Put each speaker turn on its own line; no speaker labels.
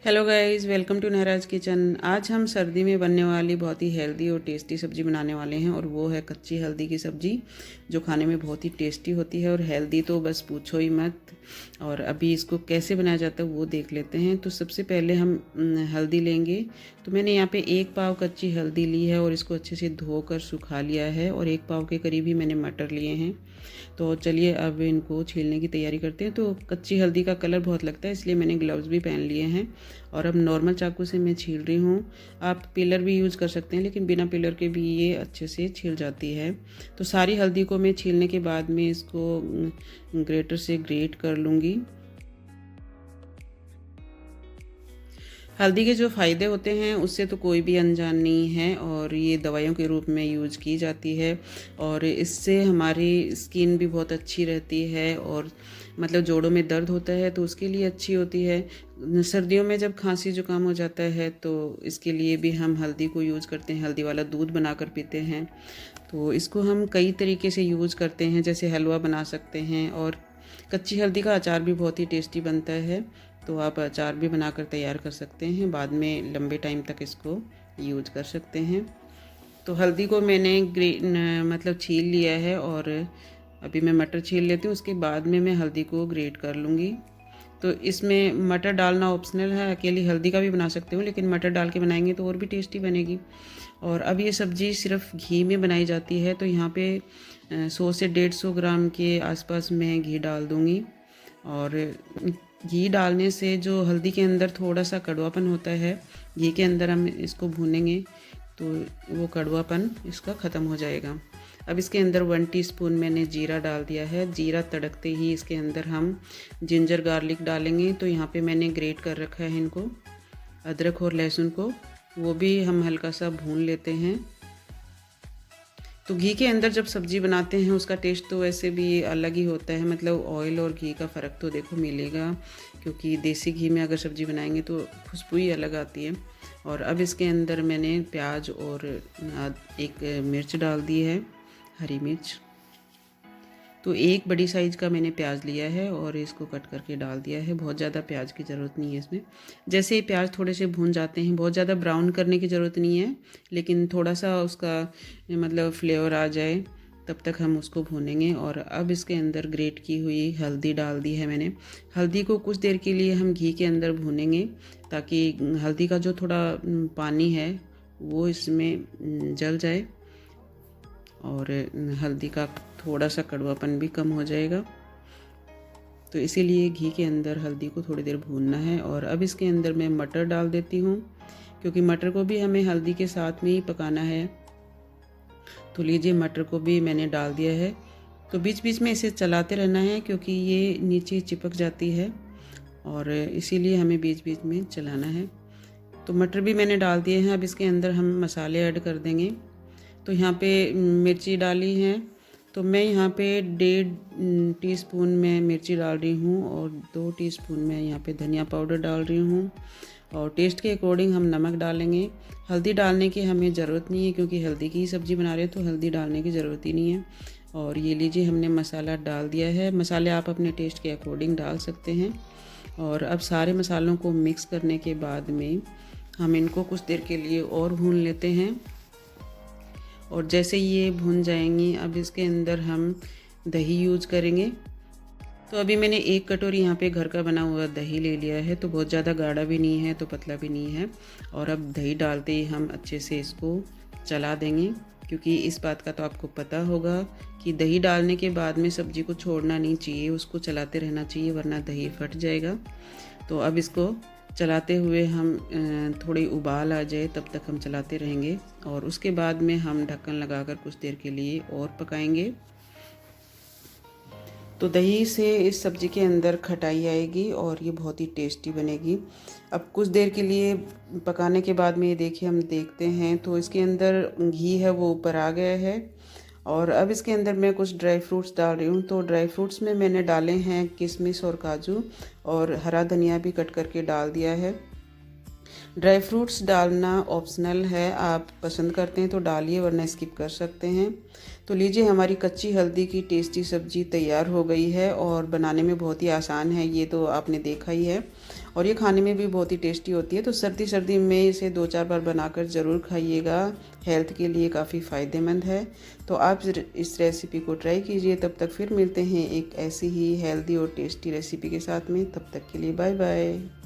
Hello guys, welcome to Nahraj kitchen. आज हम सर्दी में बनने वाली बहुत ही हेल्दी और टेस्टी सब्ज़ी बनाने वाले हैं और वो है कच्ची हल्दी की सब्ज़ी, जो खाने में बहुत ही टेस्टी होती है और हेल्दी तो बस पूछो ही मत। और अभी इसको कैसे बनाया जाता है वो देख लेते हैं। तो सबसे पहले हम हल्दी लेंगे। तो मैंने यहाँ पे 1 पाव कच्ची हल्दी ली है और इसको अच्छे से धोकर सुखा लिया है और 1 पाव के करीब ही मैंने मटर लिए हैं। तो चलिए अब इनको छीलने की तैयारी करते हैं। तो कच्ची हल्दी का कलर बहुत लगता है, इसलिए मैंने ग्लव्स भी पहन लिए हैं और अब नॉर्मल चाकू से मैं छील रही हूँ। आप पिलर भी यूज़ कर सकते हैं, लेकिन बिना पिलर के भी ये अच्छे से छील जाती है। तो सारी हल्दी को मैं छीलने के बाद में इसको ग्रेटर से ग्रेट कर लूँगी। हल्दी के जो फ़ायदे होते हैं उससे तो कोई भी अनजान नहीं है और ये दवाइयों के रूप में यूज़ की जाती है और इससे हमारी स्किन भी बहुत अच्छी रहती है और मतलब जोड़ों में दर्द होता है तो उसके लिए अच्छी होती है। सर्दियों में जब खांसी जुकाम हो जाता है तो इसके लिए भी हम हल्दी को यूज़ करते हैं, हल्दी वाला दूध बनाकर पीते हैं। तो इसको हम कई तरीके से यूज़ करते हैं, जैसे हलवा बना सकते हैं और कच्ची हल्दी का अचार भी बहुत ही टेस्टी बनता है। तो आप अचार भी बनाकर तैयार कर सकते हैं, बाद में लंबे टाइम तक इसको यूज कर सकते हैं। तो हल्दी को मैंने मतलब छील लिया है और अभी मैं मटर छील लेती हूँ, उसके बाद में मैं हल्दी को ग्रेट कर लूँगी। तो इसमें मटर डालना ऑप्शनल है, अकेली हल्दी का भी बना सकते हो, लेकिन मटर डाल के बनाएंगे तो और भी टेस्टी बनेगी। और अब ये सब्ज़ी सिर्फ घी में बनाई जाती है, तो यहाँ पे 100 से 150 ग्राम के आसपास मैं घी डाल दूँगी। और घी डालने से जो हल्दी के अंदर थोड़ा सा कड़वापन होता है, घी के अंदर हम इसको भूनेंगे तो वो कड़वापन इसका ख़त्म हो जाएगा। अब इसके अंदर 1 टीस्पून मैंने जीरा डाल दिया है। जीरा तड़कते ही इसके अंदर हम जिंजर गार्लिक डालेंगे। तो यहाँ पे मैंने ग्रेट कर रखा है इनको, अदरक और लहसुन को, वो भी हम हल्का सा भून लेते हैं। तो घी के अंदर जब सब्ज़ी बनाते हैं उसका टेस्ट तो वैसे भी अलग ही होता है, मतलब ऑयल और घी का फ़र्क तो देखो मिलेगा, क्योंकि देसी घी में अगर सब्ज़ी बनाएंगे तो खुशबू ही अलग आती है। और अब इसके अंदर मैंने प्याज और एक मिर्च डाल दी है, हरी मिर्च। तो एक बड़ी साइज़ का मैंने प्याज लिया है और इसको कट करके डाल दिया है। बहुत ज़्यादा प्याज की ज़रूरत नहीं है इसमें। जैसे ही प्याज थोड़े से भून जाते हैं, बहुत ज़्यादा ब्राउन करने की ज़रूरत नहीं है, लेकिन थोड़ा सा उसका मतलब फ्लेवर आ जाए तब तक हम उसको भूनेंगे। और अब इसके अंदर ग्रेट की हुई हल्दी डाल दी है मैंने। हल्दी को कुछ देर के लिए हम घी के अंदर भूनेंगे, ताकि हल्दी का जो थोड़ा पानी है वो इसमें जल जाए और हल्दी का थोड़ा सा कड़वापन भी कम हो जाएगा। तो इसीलिए घी के अंदर हल्दी को थोड़ी देर भूनना है। और अब इसके अंदर मैं मटर डाल देती हूँ, क्योंकि मटर को भी हमें हल्दी के साथ में ही पकाना है। तो लीजिए, मटर को भी मैंने डाल दिया है। तो बीच बीच में इसे चलाते रहना है, क्योंकि ये नीचे चिपक जाती है और इसीलिए हमें बीच बीच में चलाना है। तो मटर भी मैंने डाल दिए हैं। अब इसके अंदर हम मसाले ऐड कर देंगे। तो यहाँ पे मिर्ची डाली है, तो मैं यहाँ पे 1.5 टीस्पून में मिर्ची डाल रही हूँ और 2 टीस्पून में यहाँ पे धनिया पाउडर डाल रही हूँ। और टेस्ट के अकॉर्डिंग हम नमक डालेंगे। हल्दी डालने की हमें ज़रूरत नहीं है, क्योंकि हल्दी की ही सब्ज़ी बना रहे हैं तो हल्दी डालने की ज़रूरत ही नहीं है। और ये लीजिए, हमने मसाला डाल दिया है। मसाले आप अपने टेस्ट के अकॉर्डिंग डाल सकते हैं। और अब सारे मसालों को मिक्स करने के बाद में हम इनको कुछ देर के लिए और भून लेते हैं। और जैसे ये भुन जाएंगी, अब इसके अंदर हम दही यूज करेंगे। तो अभी मैंने 1 कटोरी यहाँ पे घर का बना हुआ दही ले लिया है। तो बहुत ज़्यादा गाढ़ा भी नहीं है तो पतला भी नहीं है। और अब दही डालते ही हम अच्छे से इसको चला देंगे, क्योंकि इस बात का तो आपको पता होगा कि दही डालने के बाद में सब्ज़ी को छोड़ना नहीं चाहिए, उसको चलाते रहना चाहिए, वरना दही फट जाएगा। तो अब इसको चलाते हुए हम थोड़ी उबाल आ जाए तब तक हम चलाते रहेंगे और उसके बाद में हम ढक्कन लगाकर कुछ देर के लिए और पकाएंगे। तो दही से इस सब्ज़ी के अंदर खटाई आएगी और ये बहुत ही टेस्टी बनेगी। अब कुछ देर के लिए पकाने के बाद में ये देखिए, हम देखते हैं तो इसके अंदर घी है वो ऊपर आ गया है। और अब इसके अंदर मैं कुछ ड्राई फ्रूट्स डाल रही हूँ। तो ड्राई फ्रूट्स में मैंने डाले हैं किशमिश और काजू, और हरा धनिया भी कट करके डाल दिया है। ड्राई फ्रूट्स डालना ऑप्शनल है, आप पसंद करते हैं तो डालिए, वरना स्किप कर सकते हैं। तो लीजिए, हमारी कच्ची हल्दी की टेस्टी सब्ज़ी तैयार हो गई है और बनाने में बहुत ही आसान है, ये तो आपने देखा ही है। और ये खाने में भी बहुत ही टेस्टी होती है। तो सर्दी में इसे 2-4 बार बनाकर ज़रूर खाइएगा, हेल्थ के लिए काफ़ी फ़ायदेमंद है। तो आप इस रेसिपी को ट्राई कीजिए। तब तक फिर मिलते हैं एक ऐसी ही हेल्दी और टेस्टी रेसिपी के साथ में। तब तक के लिए बाय बाय।